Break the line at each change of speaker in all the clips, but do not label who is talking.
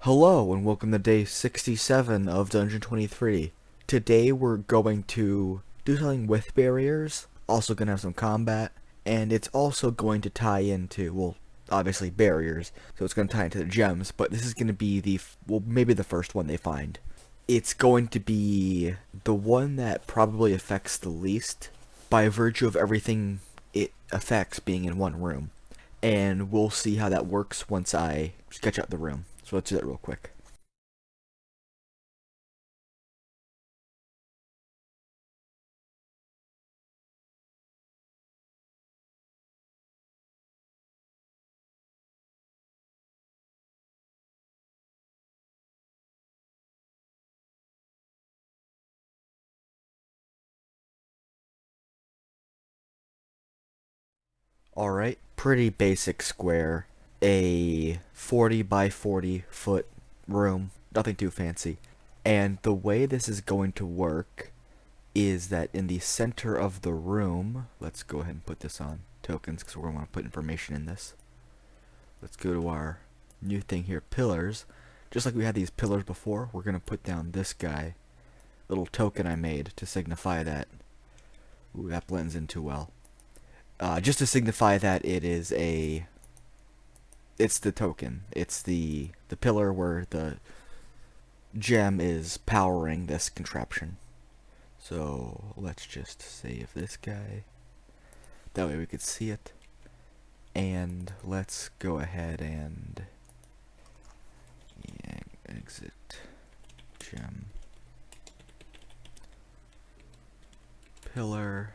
Hello and welcome to day 67 of Dungeon 23. Today we're going to do something with barriers, also going to have some combat, and it's also going to tie into, well, obviously barriers, so it's going to tie into the gems, but this is going to be maybe the first one they find. It's going to be the one that probably affects the least by virtue of everything it affects being in one room. And we'll see how that works once I sketch out the room. So let's do that real quick. Alright, pretty basic square. A 40 by 40 foot room. Nothing too fancy. And the way this is going to work is that in the center of the room, let's go ahead and put this on tokens because we're going to want to put information in this. Let's go to our new thing here, pillars. Just like we had these pillars before, we're going to put down this guy. Little token I made to signify that. Ooh, that blends in too well. Just to signify that it's the token. It's the pillar where the gem is powering this contraption. So let's just save this guy. That way we could see it. And let's go ahead and exit gem pillar.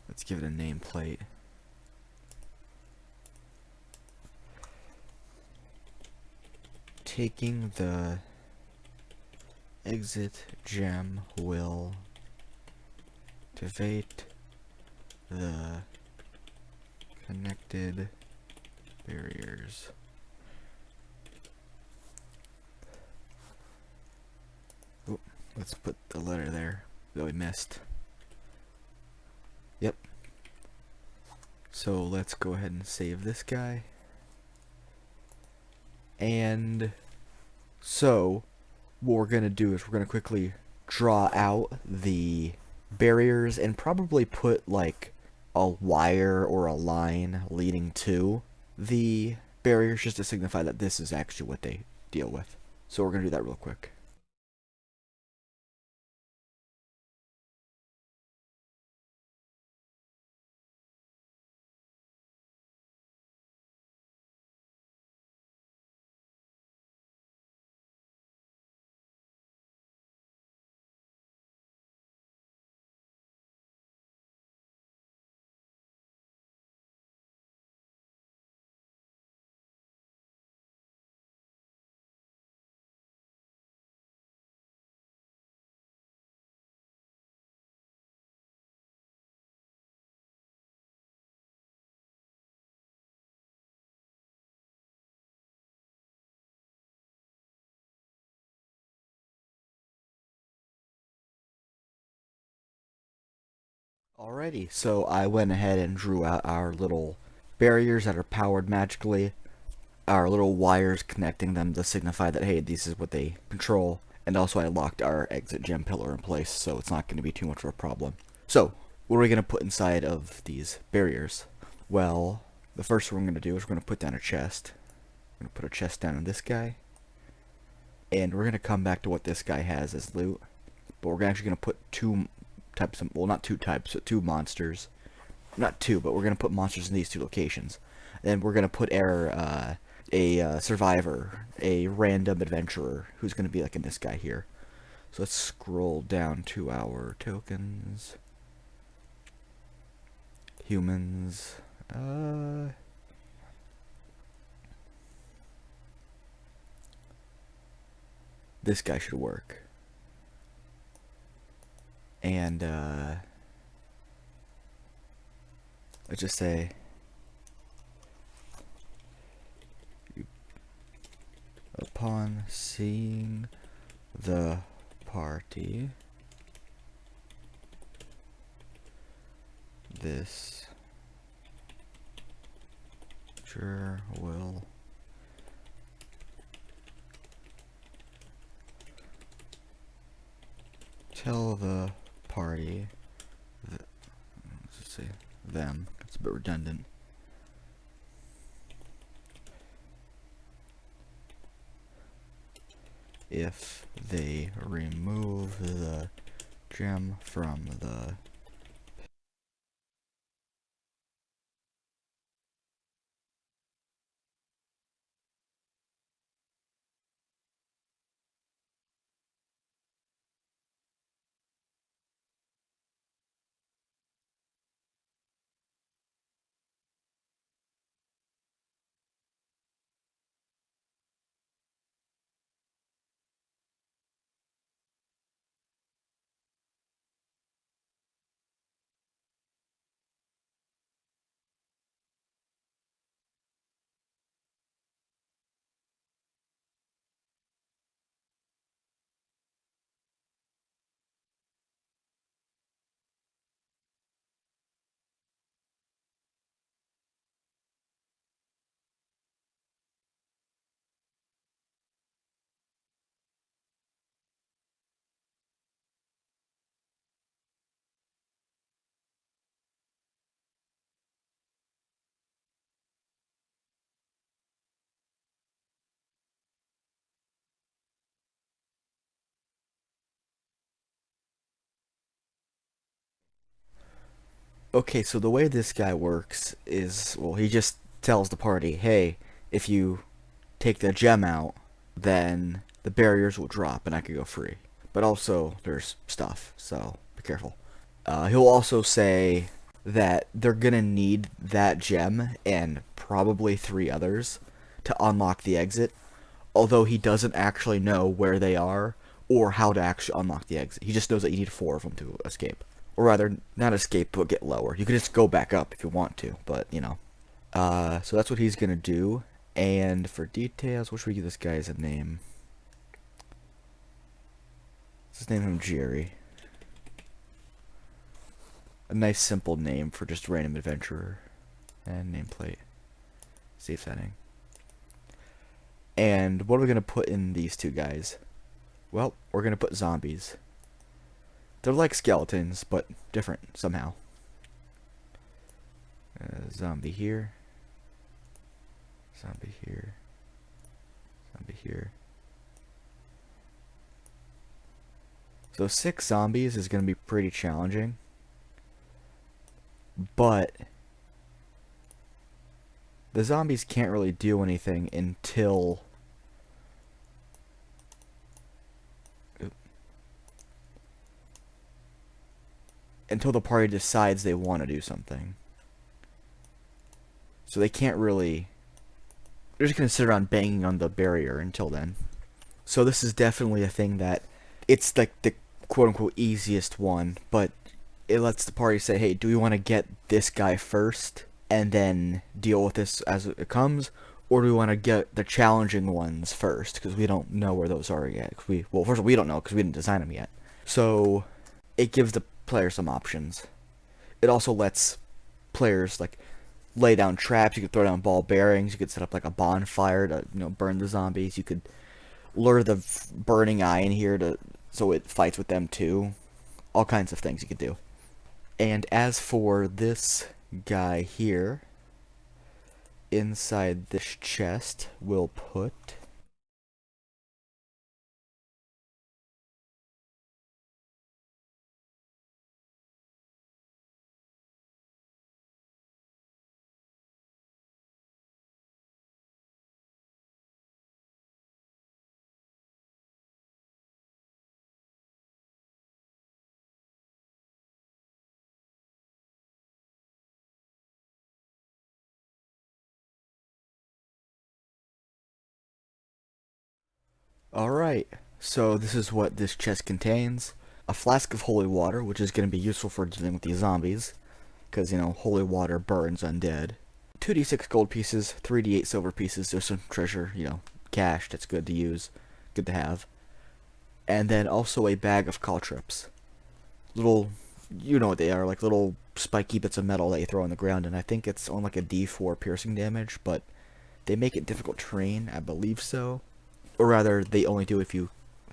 Let's give it a nameplate. Taking the exit gem will activate the connected barriers. Oh, let's put the letter there that we missed. Yep. So let's go ahead and save this guy. And so what we're going to do is we're going to quickly draw out the barriers and probably put like a wire or a line leading to the barriers just to signify that this is actually what they deal with. So we're going to do that real quick. Alrighty, so I went ahead and drew out our little barriers that are powered magically, our little wires connecting them to signify that, hey, this is what they control, and also I locked our exit gem pillar in place, so it's not going to be too much of a problem. So, what are we going to put inside of these barriers? Well, the first thing we're going to do is we're going to put down a chest. We're going to put a chest down on this guy, and we're going to come back to what this guy has as loot, but we're actually going to put two types of, well, not two types, but two monsters. Not two, but we're going to put monsters in these two locations. Then we're going to put a survivor, a random adventurer, who's going to be like in this guy here. So let's scroll down to our tokens. Humans. This guy should work. And let's just say upon seeing the party, this creature will Tell the party, let's just say them, it's a bit redundant. If they remove the gem from the Okay, so the way this guy works is, well, he just tells the party, hey, if you take the gem out, then the barriers will drop and I could go free. But also, there's stuff, so be careful. He'll also say that they're gonna need that gem and probably 3 others to unlock the exit, although he doesn't actually know where they are or how to actually unlock the exit. He just knows that you need 4 of them to escape. Or rather, not escape, but get lower. You could just go back up if you want to, but, you know. So that's what he's gonna do. And for details, what should we give this guy as a name? Let's name him Jerry. A nice simple name for just a random adventurer. And nameplate. Save setting. And what are we gonna put in these 2 guys? Well, we're gonna put zombies. They're like skeletons, but different somehow. Zombie here. Zombie here. Zombie here. So 6 zombies is going to be pretty challenging. But the zombies can't really do anything until the party decides they want to do something. So they can't really... They're just going to sit around banging on the barrier until then. So this is definitely a thing that... It's like the quote-unquote easiest one, but it lets the party say, hey, do we want to get this guy first and then deal with this as it comes? Or do we want to get the challenging ones first? Because we don't know where those are yet. Well, first of all, we don't know because we didn't design them yet. So it gives the player some options. It also lets players like lay down traps. You could throw down ball bearings. You could set up like a bonfire to burn the zombies. You could lure the burning eye in here so it fights with them too. All kinds of things you could do. And as for this guy here, inside this chest we'll put Alright, so this is what this chest contains. A flask of holy water, which is going to be useful for dealing with these zombies, because, holy water burns undead. 2d6 gold pieces, 3d8 silver pieces, there's some treasure, cash that's good to use, good to have. And then also a bag of caltrops. Little, you know what they are, like little spiky bits of metal that you throw on the ground, and I think it's on like a d4 piercing damage, but they make it difficult terrain, I believe so. Or rather, they only do if you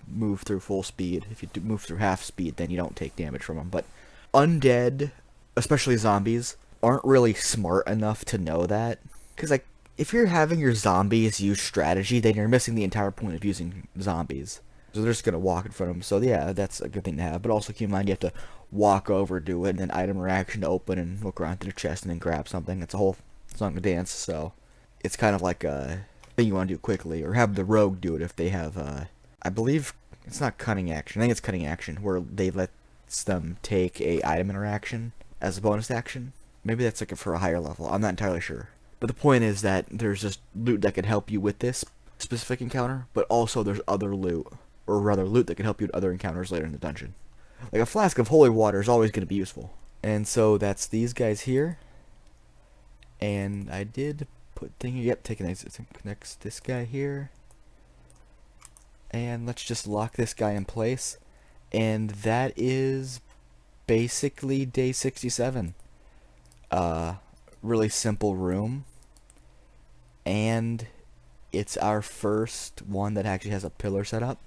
move through full speed. If you move through half speed, then you don't take damage from them. But undead, especially zombies, aren't really smart enough to know that. Because, like, if you're having your zombies use strategy, then you're missing the entire point of using zombies. So they're just going to walk in front of them. So yeah, that's a good thing to have. But also keep in mind you have to walk over, do it, and then item or action to open and look around to the chest and then grab something. It's a whole song and dance. So it's kind of like a thing you want to do quickly. Or have the rogue do it if they have, I believe it's not cunning action. I think it's cunning action where they let them take a item interaction as a bonus action. Maybe that's like for a higher level. I'm not entirely sure. But the point is that there's just loot that could help you with this specific encounter, but also there's other loot. Or rather, loot that can help you with other encounters later in the dungeon. Like a flask of holy water is always going to be useful. And so that's these guys here. And I did put thing. Yep, taking connects this guy here. And let's just lock this guy in place. And that is basically day 67. Really simple room. And it's our first one that actually has a pillar set up.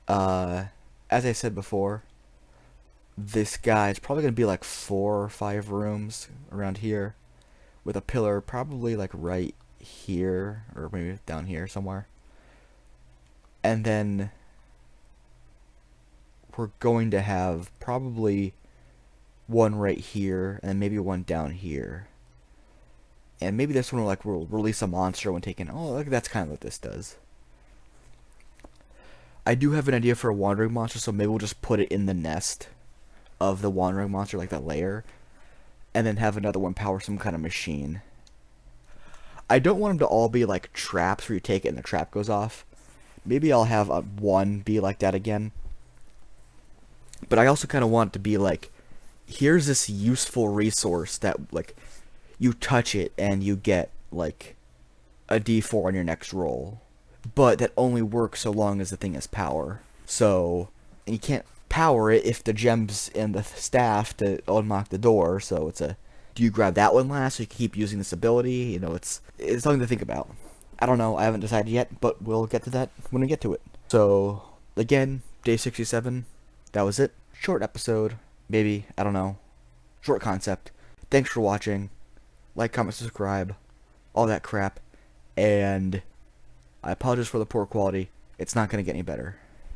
As I said before, this guy is probably going to be like 4 or 5 rooms around here with a pillar probably like right here or maybe down here somewhere. And then we're going to have probably one right here and then maybe one down here. And maybe this one will release a monster when taken. Oh, look, that's kind of what this does. I do have an idea for a wandering monster, so maybe we'll just put it in the nest of the wandering monster, like that layer, and then have another one power some kind of machine. I don't want them to all be like traps where you take it and the trap goes off. Maybe I'll have one be like that again. But I also kind of want it to be like, here's this useful resource that like you touch it and you get like a D4 on your next roll. But that only works so long as the thing has power. So, and you can't power it if the gems and the staff to unlock the door. So it's a, do you grab that one last so you can keep using this ability? You know, it's something to think about. I don't know, I haven't decided yet, but we'll get to that when we get to it. So, again, day 67, that was it. Short episode, maybe, I don't know. Short concept. Thanks for watching. Like, comment, subscribe, all that crap. And I apologize for the poor quality. It's not going to get any better.